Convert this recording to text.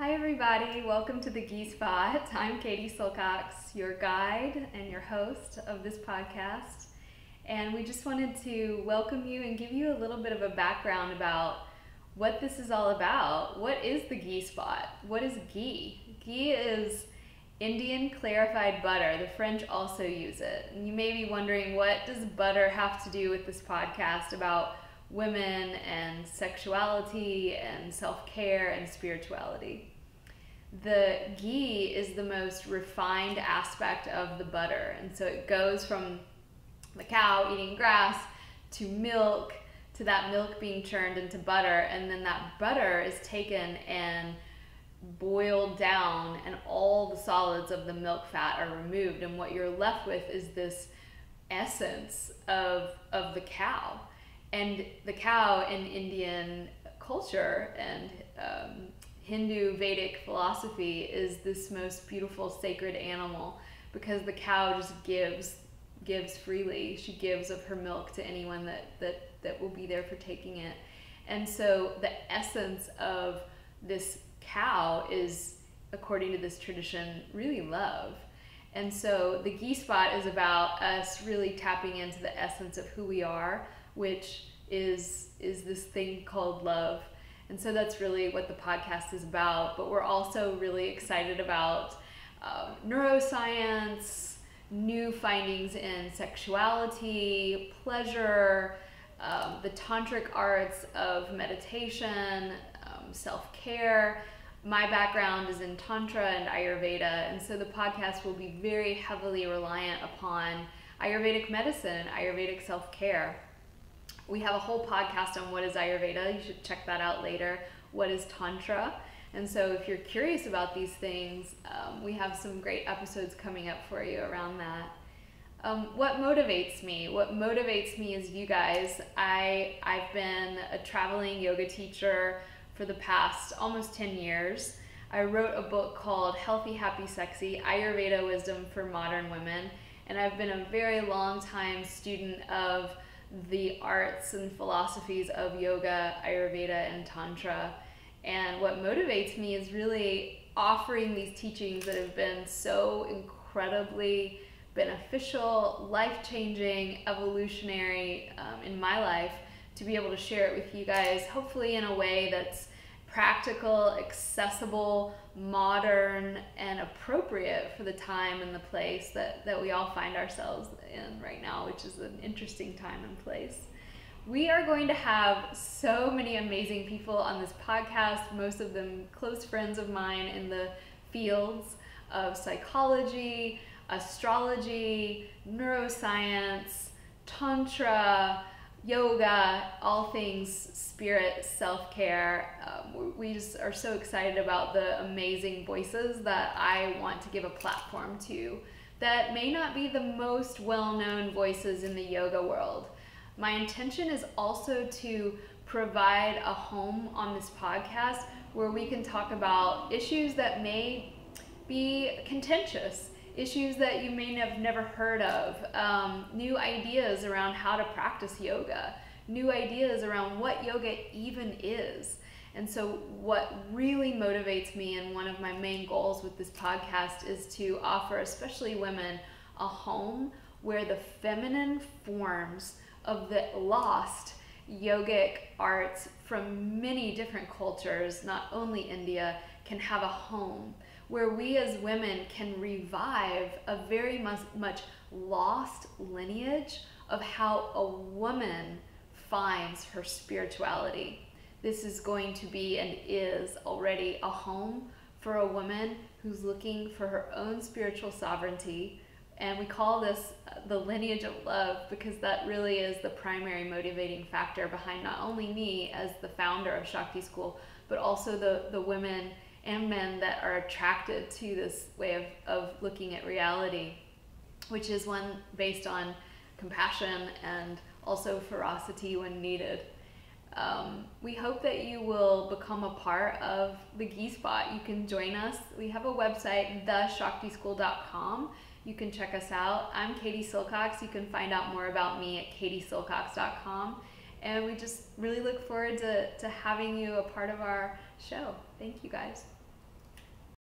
Hi everybody, welcome to the Ghee Spot. I'm Katie Silcox, your guide and your host of this podcast. And we just wanted to welcome you and give you a little bit of a background about what this is all about. What is the Ghee Spot? What is ghee? Ghee is Indian clarified butter. The French also use it. And you may be wondering, what does butter have to do with this podcast about women and sexuality and self-care and spirituality? The ghee is the most refined aspect of the butter, and so it goes from the cow eating grass to milk, to that milk being churned into butter, and then that butter is taken and boiled down and all the solids of the milk fat are removed, and what you're left with is this essence of the cow. And the cow in Indian culture and Hindu Vedic philosophy is this most beautiful sacred animal, because the cow just gives freely. She gives of her milk to anyone that will be there for taking it. And so the essence of this cow is, according to this tradition, really love. And so the Ghee Spot is about us really tapping into the essence of who we are, which is this thing called love. And so that's really what the podcast is about. But we're also really excited about neuroscience, new findings in sexuality, pleasure, the tantric arts of meditation, self-care. My background is in Tantra and Ayurveda, and so the podcast will be very heavily reliant upon Ayurvedic medicine and Ayurvedic self-care. We have a whole podcast on what is Ayurveda. You should check that out later. What is Tantra? And so if you're curious about these things, we have some great episodes coming up for you around that. What motivates me? What motivates me is you guys. I've been a traveling yoga teacher for the past almost 10 years. I wrote a book called Healthy, Happy, Sexy, Ayurveda Wisdom for Modern Women. And I've been a very long time student of the arts and philosophies of yoga, Ayurveda, and Tantra. And what motivates me is really offering these teachings that have been so incredibly beneficial, life-changing, evolutionary in my life, to be able to share it with you guys, hopefully in a way that's practical, accessible, modern, and appropriate for the time and the place that we all find ourselves in right now, which is an interesting time and place. We are going to have so many amazing people on this podcast, most of them close friends of mine in the fields of psychology, astrology, neuroscience, tantra, yoga, all things spirit, self-care. We just are so excited about the amazing voices that I want to give a platform to that may not be the most well-known voices in the yoga world. My intention is also to provide a home on this podcast where we can talk about issues that may be contentious, issues that you may have never heard of, new ideas around how to practice yoga, new ideas around what yoga even is. And so what really motivates me, and one of my main goals with this podcast, is to offer especially women a home where the feminine forms of the lost yogic arts from many different cultures, not only India, can have a home, where we as women can revive a very much lost lineage of how a woman finds her spirituality. This is going to be, and is already, a home for a woman who's looking for her own spiritual sovereignty. And we call this the lineage of love, because that really is the primary motivating factor behind not only me as the founder of Shakti School, but also the women and men that are attracted to this way of looking at reality, which is one based on compassion and also ferocity when needed. We hope that you will become a part of the Ghee Spot. You can join us. We have a website, theshaktischool.com. You can check us out. I'm Katie Silcox. You can find out more about me at katiesilcox.com. And we just really look forward to having you a part of our show. Thank you guys.